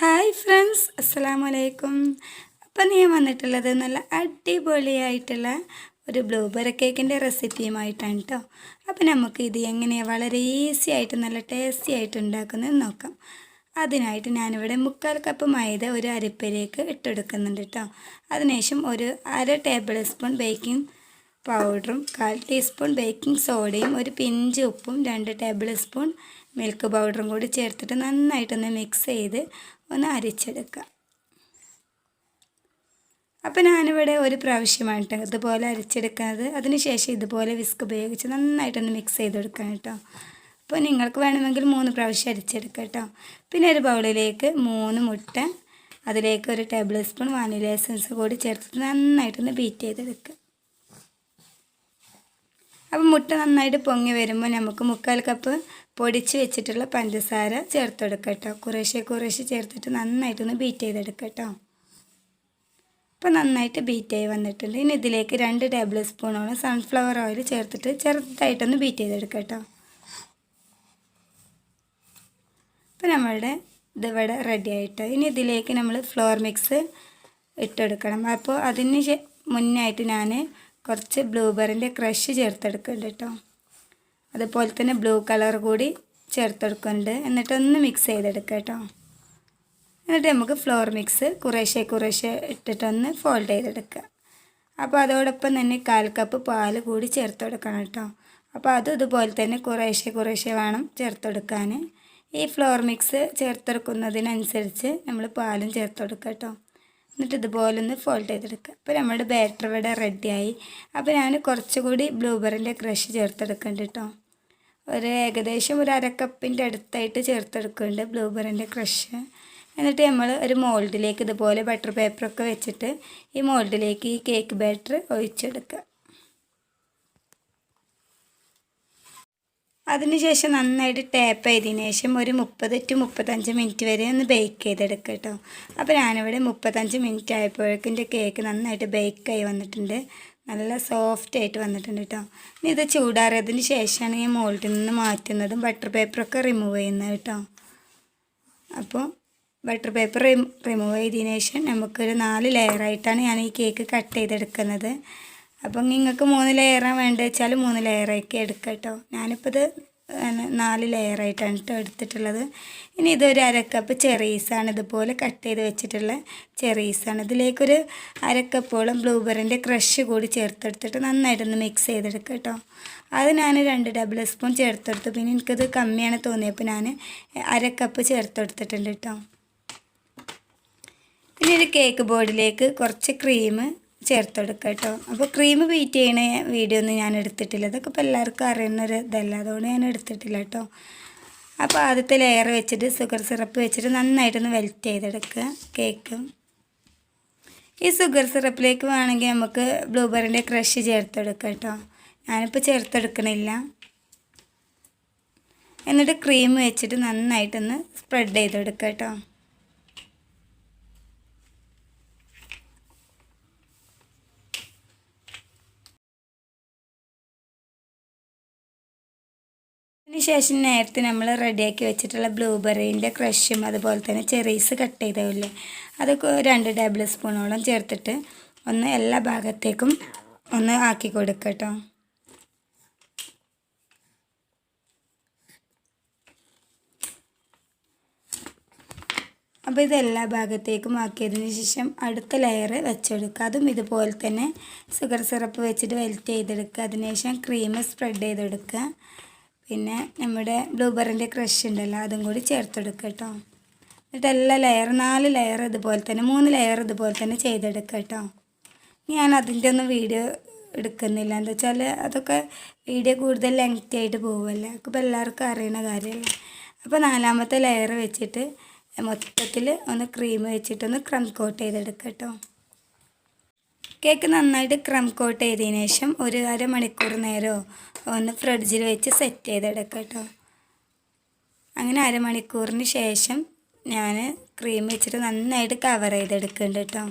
Hi friends, അസ്സലാമു അലൈക്കും. അപ്പം ഞാൻ വന്നിട്ടുള്ളത് നല്ല അടിപൊളിയായിട്ടുള്ള ഒരു ബ്ലൂബെറി കേക്കിൻ്റെ റെസിപ്പിയുമായിട്ടാണ് കേട്ടോ. അപ്പോൾ നമുക്ക് ഇത് എങ്ങനെയാണ് വളരെ ഈസി ആയിട്ട് നല്ല ടേസ്റ്റി ആയിട്ട് ഉണ്ടാക്കുന്നത് നോക്കാം. അതിനായിട്ട് ഞാനിവിടെ 1/4 കപ്പ് മൈദ ഒരു അരിപ്പയിലേക്ക് ഇട്ടെടുക്കുന്നുണ്ട് കേട്ടോ. അതിനുശേഷം ഒരു 1/2 ടേബിൾ സ്പൂൺ ബേക്കിംഗ് പൗഡറും 1/4 ടീസ്പൂൺ ബേക്കിംഗ് സോഡയും ഒരു പിഞ്ച് ഉപ്പും 2 ടേബിൾ സ്പൂൺ മിൽക്ക് പൗഡറും കൂടി ചേർത്തിട്ട് നന്നായിട്ടൊന്ന് മിക്സ് ചെയ്ത് ഒന്ന് അരിച്ചെടുക്കുക. അപ്പോൾ ഞാനിവിടെ ഒരു പ്രാവശ്യമായിട്ട് ഇതുപോലെ അരിച്ചെടുക്കുന്നത്. അതിനുശേഷം ഇതുപോലെ വിസ്ക് ഉപയോഗിച്ച് നന്നായിട്ടൊന്ന് മിക്സ് ചെയ്തെടുക്കണം കേട്ടോ. അപ്പോൾ നിങ്ങൾക്ക് വേണമെങ്കിൽ 3 പ്രാവശ്യം അരിച്ചെടുക്കാം കേട്ടോ. പിന്നെ ഒരു ബൗളിലേക്ക് 3 മുട്ട, അതിലേക്ക് ഒരു ടേബിൾ സ്പൂൺ വാനില എസൻസ് കൂടി ചേർത്തിട്ട് നന്നായിട്ടൊന്ന് ബീറ്റ് ചെയ്തെടുക്കുക. അപ്പോൾ മുട്ട നന്നായിട്ട് പൊങ്ങി വരുമ്പോൾ നമുക്ക് 1/4 കപ്പ് പൊടിച്ച് വെച്ചിട്ടുള്ള പഞ്ചസാര ചേർത്തെടുക്കാം കേട്ടോ. കുറേശ്ശെ ചേർത്തിട്ട് നന്നായിട്ടൊന്ന് ബീറ്റ് ചെയ്തെടുക്കാം കേട്ടോ. അപ്പോൾ നന്നായിട്ട് ബീറ്റായി വന്നിട്ടുണ്ട്. ഇനി ഇതിലേക്ക് 2 ടേബിൾ സ്പൂണോളം സൺഫ്ലവർ ഓയിൽ ചേർത്തിട്ട് ചെറുതായിട്ടൊന്ന് ബീറ്റ് ചെയ്തെടുക്കാം കേട്ടോ. അപ്പോൾ നമ്മളുടെ ഇതിവിടെ റെഡി ആയിട്ട് ഇനി ഇതിലേക്ക് നമ്മൾ ഫ്ലോർ മിക്സ് ഇട്ടെടുക്കണം. അപ്പോൾ അതിന് മുന്നായിട്ട് ഞാൻ കുറച്ച് ബ്ലൂബെറിൻ്റെ ക്രഷ് ചേർത്തെടുക്കുന്നുണ്ട് കേട്ടോ. അതുപോലെ തന്നെ ബ്ലൂ കളർ കൂടി ചേർത്തെടുക്കുന്നുണ്ട്. എന്നിട്ടൊന്ന് മിക്സ് ചെയ്തെടുക്കുക കേട്ടോ. എന്നിട്ട് നമുക്ക് ഫ്ലോർ മിക്സ് കുറേശ്ശെ ഇട്ടിട്ടൊന്ന് ഫോൾഡ് ചെയ്തെടുക്കുക. അപ്പോൾ അതോടൊപ്പം തന്നെ 1/4 കപ്പ് പാൽ കൂടി ചേർത്തെടുക്കണം കേട്ടോ. അപ്പോൾ അതും ഇതുപോലെ തന്നെ കുറേശ്ശെ വേണം ചേർത്തെടുക്കാൻ. ഈ ഫ്ലോർ മിക്സ് ചേർത്തെടുക്കുന്നതിനനുസരിച്ച് നമ്മൾ പാലും ചേർത്തെടുക്കുക കേട്ടോ. എന്നിട്ട് ഇതുപോലെ ഒന്ന് ഫോൾഡ് ചെയ്തെടുക്കുക. അപ്പോൾ നമ്മുടെ ബാറ്റർ ഇവിടെ റെഡിയായി. അപ്പോൾ ഞാൻ കുറച്ചുകൂടി ബ്ലൂബെറിൻ്റെ ക്രഷ് ചേർത്തെടുക്കുന്നുണ്ട് കേട്ടോ. ഏകദേശം ഒരു 1/2 കപ്പിൻ്റെ അടുത്തായിട്ട് ചേർത്തെടുക്കുന്നുണ്ട് ബ്ലൂബെറിൻ്റെ ക്രഷ്. എന്നിട്ട് നമ്മൾ ഒരു മോൾഡിലേക്ക് ഇതുപോലെ ബട്ടർ പേപ്പറൊക്കെ വെച്ചിട്ട് ഈ മോൾഡിലേക്ക് ഈ കേക്ക് ബാറ്റർ ഒഴിച്ചെടുക്കുക. അതിനുശേഷം നന്നായിട്ട് ടാപ്പ് ചെയ്തതിന് ശേഷം ഒരു 30 to 35 മിനിറ്റ് വരെ ഒന്ന് ബേക്ക് ചെയ്തെടുക്കുക കേട്ടോ. അപ്പോൾ ഞാനിവിടെ 35 മിനിറ്റ് ആയപ്പോഴേക്കും എൻ്റെ കേക്ക് നന്നായിട്ട് ബേക്കായി വന്നിട്ടുണ്ട്. നല്ല സോഫ്റ്റ് ആയിട്ട് വന്നിട്ടുണ്ട് കേട്ടോ. ഇനി ഇത് ചൂടാറിയതിന് ശേഷമാണ് ഈ മോൾഡിൽ നിന്ന് മാറ്റുന്നതും ബട്ടർ പേപ്പറൊക്കെ റിമൂവ് ചെയ്യുന്നത് കേട്ടോ. അപ്പോൾ ബട്ടർ പേപ്പർ റിമൂവ് ചെയ്തതിന് ശേഷം നമുക്കൊരു 4 ലെയറായിട്ടാണ് ഞാൻ ഈ കേക്ക് കട്ട് ചെയ്തെടുക്കുന്നത്. അപ്പം നിങ്ങൾക്ക് 3 ലെയറാണ് വേണ്ടത് വെച്ചാൽ 3 ലെയറാക്കി എടുക്കാം കേട്ടോ. ഞാനിപ്പോൾ ഇത് 4 ലെയറായിട്ടാണ് കേട്ടോ എടുത്തിട്ടുള്ളത്. ഇനി ഇതൊരു 1/2 കപ്പ് ചെറീസാണ്, ഇതുപോലെ കട്ട് ചെയ്ത് വെച്ചിട്ടുള്ള ചെറീസാണ്. ഇതിലേക്കൊരു 1/2 കപ്പോളം ബ്ലൂബെറിൻ്റെ ക്രഷ് കൂടി ചേർത്തെടുത്തിട്ട് നന്നായിട്ടൊന്ന് മിക്സ് ചെയ്തെടുക്കുക കേട്ടോ. അത് ഞാൻ 2 ടേബിൾ സ്പൂൺ ചേർത്തെടുത്തു. പിന്നെ എനിക്കത് കമ്മിയാണ് തോന്നിയപ്പോൾ ഞാൻ 1/2 കപ്പ് ചേർത്തെടുത്തിട്ടുണ്ട് കേട്ടോ. ഇനി ഒരു കേക്ക് ബോർഡിലേക്ക് കുറച്ച് ക്രീം ചേർത്തെടുക്കുക കേട്ടോ. അപ്പോൾ ക്രീം ബീറ്റ് ചെയ്യണ വീഡിയോ ഒന്നും ഞാൻ എടുത്തിട്ടില്ല. അതൊക്കെ ഇപ്പോൾ എല്ലാവർക്കും അറിയുന്നൊരു ഇതല്ല, അതുകൊണ്ട് ഞാൻ എടുത്തിട്ടില്ല കേട്ടോ. അപ്പോൾ ആദ്യത്തെ ലെയർ വെച്ചിട്ട് ഷുഗർ സിറപ്പ് വെച്ചിട്ട് നന്നായിട്ടൊന്ന് വെൽറ്റ് ചെയ്തെടുക്കുക കേക്ക്. ഈ ഷുഗർ സിറപ്പിലേക്ക് വേണമെങ്കിൽ നമുക്ക് ബ്ലൂബെറിൻ്റെ ക്രഷ് ചേർത്തെടുക്കുക കേട്ടോ. ഞാനിപ്പോൾ ചേർത്തെടുക്കണില്ല. എന്നിട്ട് ക്രീം വെച്ചിട്ട് നന്നായിട്ടൊന്ന് സ്പ്രെഡ് ചെയ്തെടുക്കുക കേട്ടോ. അതിനുശേഷം നേരത്തെ നമ്മൾ റെഡിയാക്കി വെച്ചിട്ടുള്ള ബ്ലൂബെറീൻ്റെ ക്രഷും അതുപോലെ തന്നെ ചെറീസ് കട്ട് ചെയ്തല്ലേ, അതൊക്കെ 2 ടേബിൾ സ്പൂണോളം ചേർത്തിട്ട് ഒന്ന് എല്ലാ ഭാഗത്തേക്കും ഒന്ന് ആക്കി കൊടുക്കുക കേട്ടോ. അപ്പോൾ ഇതെല്ലാ ഭാഗത്തേക്കും ആക്കിയതിന് ശേഷം അടുത്ത ലെയർ വെച്ചെടുക്കുക. അതും ഇതുപോലെ തന്നെ ഷുഗർ സിറപ്പ് വെച്ചിട്ട് വെൽറ്റ് ചെയ്തെടുക്കുക. അതിനുശേഷം ക്രീം സ്പ്രെഡ് ചെയ്തെടുക്കുക. പിന്നെ നമ്മുടെ ബ്ലൂബെറിൻ്റെ ക്രഷ് ഉണ്ടല്ലോ, അതും കൂടി ചേർത്തെടുക്കുക കേട്ടോ. എന്നിട്ട് എല്ലാ 4 ലെയർ ഇതുപോലെ തന്നെ 3 ലെയർ ഇതുപോലെ തന്നെ ചെയ്തെടുക്കുക കേട്ടോ. ഞാൻ അതിൻ്റെ ഒന്നും വീഡിയോ എടുക്കുന്നില്ല, എന്താ വെച്ചാൽ അതൊക്കെ വീഡിയോ കൂടുതൽ ലെങ്തി ആയിട്ട് പോകുമല്ലേ, അപ്പോൾ എല്ലാവർക്കും അറിയുന്ന കാര്യമല്ലേ. അപ്പോൾ 4ാമത്തെ ലെയർ വെച്ചിട്ട് മൊത്തത്തിൽ ഒന്ന് ക്രീം വെച്ചിട്ടൊന്ന് ക്രം കോട്ട് ചെയ്തെടുക്കുക കേട്ടോ. കേക്ക് നന്നായിട്ട് ക്രം കോട്ട് ചെയ്തതിന് ശേഷം ഒരു 1/2 മണിക്കൂർ നേരമോ ഒന്ന് ഫ്രിഡ്ജിൽ വെച്ച് സെറ്റ് ചെയ്തെടുക്കുക കേട്ടോ. അങ്ങനെ 1/2 മണിക്കൂറിന് ശേഷം ഞാൻ ക്രീം വെച്ചിട്ട് നന്നായിട്ട് കവർ ചെയ്തെടുക്കുന്നുണ്ട് കേട്ടോ.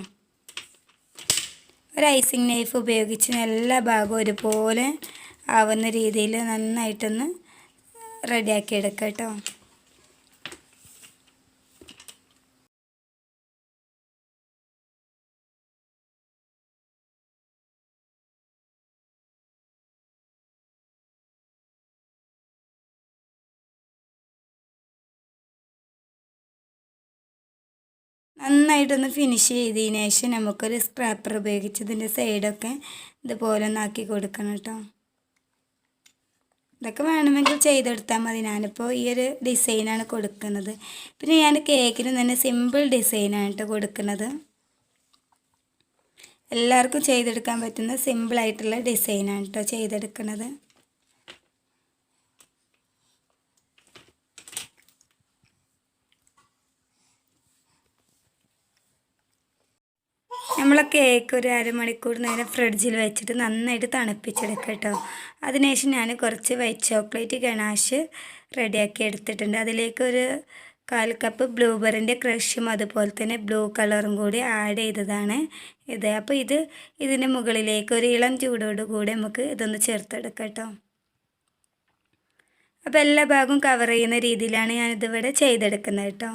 ഒരു ഐസിങ് നൈഫ് ഉപയോഗിച്ച് എല്ലാ ഭാഗവും ഒരുപോലെ ആവുന്ന രീതിയിൽ നന്നായിട്ടൊന്ന് റെഡിയാക്കി എടുക്കുക കേട്ടോ. നന്നായിട്ടൊന്ന് ഫിനിഷ് ചെയ്തതിന് ശേഷം നമുക്കൊരു സ്ക്രാപ്പർ ഉപയോഗിച്ച് ഇതിൻ്റെ സൈഡൊക്കെ ഇതുപോലെ ഒന്നാക്കി കൊടുക്കണം കേട്ടോ. ഇതൊക്കെ വേണമെങ്കിൽ ചെയ്തെടുത്താൽ മതി. ഞാനിപ്പോൾ ഈ ഒരു ഡിസൈനാണ് കൊടുക്കുന്നത്. പിന്നെ ഞാൻ കേക്കിന് തന്നെ സിമ്പിൾ ഡിസൈനാണ് കേട്ടോ കൊടുക്കുന്നത്. എല്ലാവർക്കും ചെയ്തെടുക്കാൻ പറ്റുന്ന സിമ്പിളായിട്ടുള്ള ഡിസൈനാണ് കേട്ടോ ചെയ്തെടുക്കുന്നത്. നമ്മൾ കേക്ക് ഒരു അരമണിക്കൂർ നേരം ഫ്രിഡ്ജിൽ വെച്ചിട്ട് നന്നായിട്ട് തണുപ്പിച്ചെടുക്കുക കേട്ടോ. അതിനുശേഷം ഞാൻ കുറച്ച് വൈറ്റ് ചോക്ലേറ്റ് ഗണാഷ് റെഡിയാക്കി എടുത്തിട്ടുണ്ട്. അതിലേക്ക് ഒരു 1/4 കപ്പ് ബ്ലൂബെറിൻ്റെ ക്രഷും അതുപോലെ തന്നെ ബ്ലൂ കളറും കൂടി ആഡ് ചെയ്തതാണ് ഇത്. അപ്പോൾ ഇതിൻ്റെ മുകളിലേക്ക് ഒരു ഇളം ചൂടോട് കൂടി നമുക്ക് ഇതൊന്ന് ചേർത്തെടുക്കാം കേട്ടോ. അപ്പോൾ എല്ലാ ഭാഗവും കവർ ചെയ്യുന്ന രീതിയിലാണ് ഞാനിതിവിടെ ചെയ്തെടുക്കുന്നത് കേട്ടോ.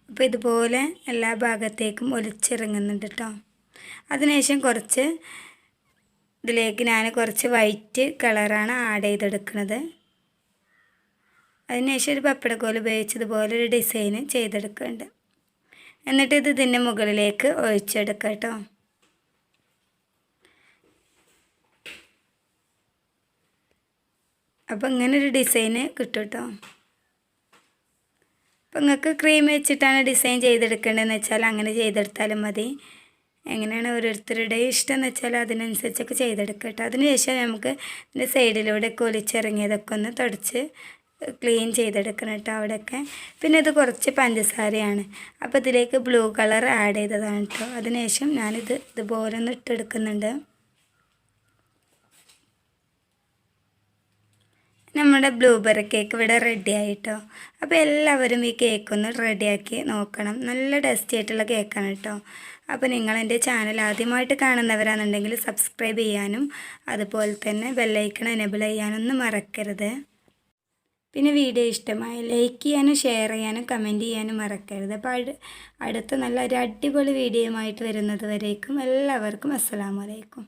അപ്പോൾ ഇതുപോലെ എല്ലാ ഭാഗത്തേക്കും ഒലിച്ചിറങ്ങുന്നുണ്ട് കേട്ടോ. അതിനുശേഷം ഇതിലേക്ക് ഞാൻ കുറച്ച് വൈറ്റ് കളറാണ് ആഡ് ചെയ്തെടുക്കുന്നത്. അതിനുശേഷം ഒരു പപ്പടക്കോൽ ഉപയോഗിച്ച് ഇതുപോലെ ഒരു ഡിസൈന് ചെയ്തെടുക്കുന്നുണ്ട്. എന്നിട്ട് ഇതിൻ്റെ മുകളിലേക്ക് ഒഴിച്ചെടുക്കാം കേട്ടോ. അപ്പോൾ ഇങ്ങനെ ഒരു ഡിസൈന് കിട്ടും കേട്ടോ. അപ്പോൾ നിങ്ങൾക്ക് ക്രീം വെച്ചിട്ടാണ് ഡിസൈൻ ചെയ്തെടുക്കേണ്ടതെന്ന് വെച്ചാൽ അങ്ങനെ ചെയ്തെടുത്താലും മതി. എങ്ങനെയാണ് ഓരോരുത്തരുടെയും ഇഷ്ടം എന്ന് വെച്ചാൽ അതിനനുസരിച്ചൊക്കെ ചെയ്തെടുക്കുക കേട്ടോ. അതിനുശേഷം നമുക്ക് ഇതിൻ്റെ സൈഡിലൂടെ ഒലിച്ചിറങ്ങിയതൊക്കെ ഒന്ന് തുടച്ച് ക്ലീൻ ചെയ്തെടുക്കണം കേട്ടോ അവിടെയൊക്കെ. പിന്നെ ഇത് കുറച്ച് പഞ്ചസാരയാണ്. അപ്പോൾ ഇതിലേക്ക് ബ്ലൂ കളർ ആഡ് ചെയ്തതാണ് കേട്ടോ. അതിനുശേഷം ഞാനിത് ഇതുപോലെ ഒന്ന് ഇട്ടെടുക്കുന്നുണ്ട്. നമ്മുടെ ബ്ലൂബെറി കേക്ക് ഇവിടെ റെഡി ആയിട്ടോ. അപ്പോൾ എല്ലാവരും ഈ കേക്കൊന്ന് റെഡിയാക്കി നോക്കണം. നല്ല ടേസ്റ്റി ആയിട്ടുള്ള കേക്കാണ് കേട്ടോ. അപ്പോൾ നിങ്ങളെൻ്റെ ചാനൽ ആദ്യമായിട്ട് കാണുന്നവരാണെന്നുണ്ടെങ്കിൽ സബ്സ്ക്രൈബ് ചെയ്യാനും അതുപോലെ തന്നെ ബെല്ലൈക്കൺ എനേബിൾ ചെയ്യാനൊന്നും മറക്കരുത്. പിന്നെ വീഡിയോ ഇഷ്ടമായി ലൈക്ക് ചെയ്യാനും ഷെയർ ചെയ്യാനും കമൻറ്റ് ചെയ്യാനും മറക്കരുത്. അപ്പോൾ അടുത്ത നല്ല ഒരു അടിപൊളി വീഡിയോയുമായിട്ട് വരുന്നത് വരേക്കും എല്ലാവർക്കും അസ്സലാമു അലൈക്കും.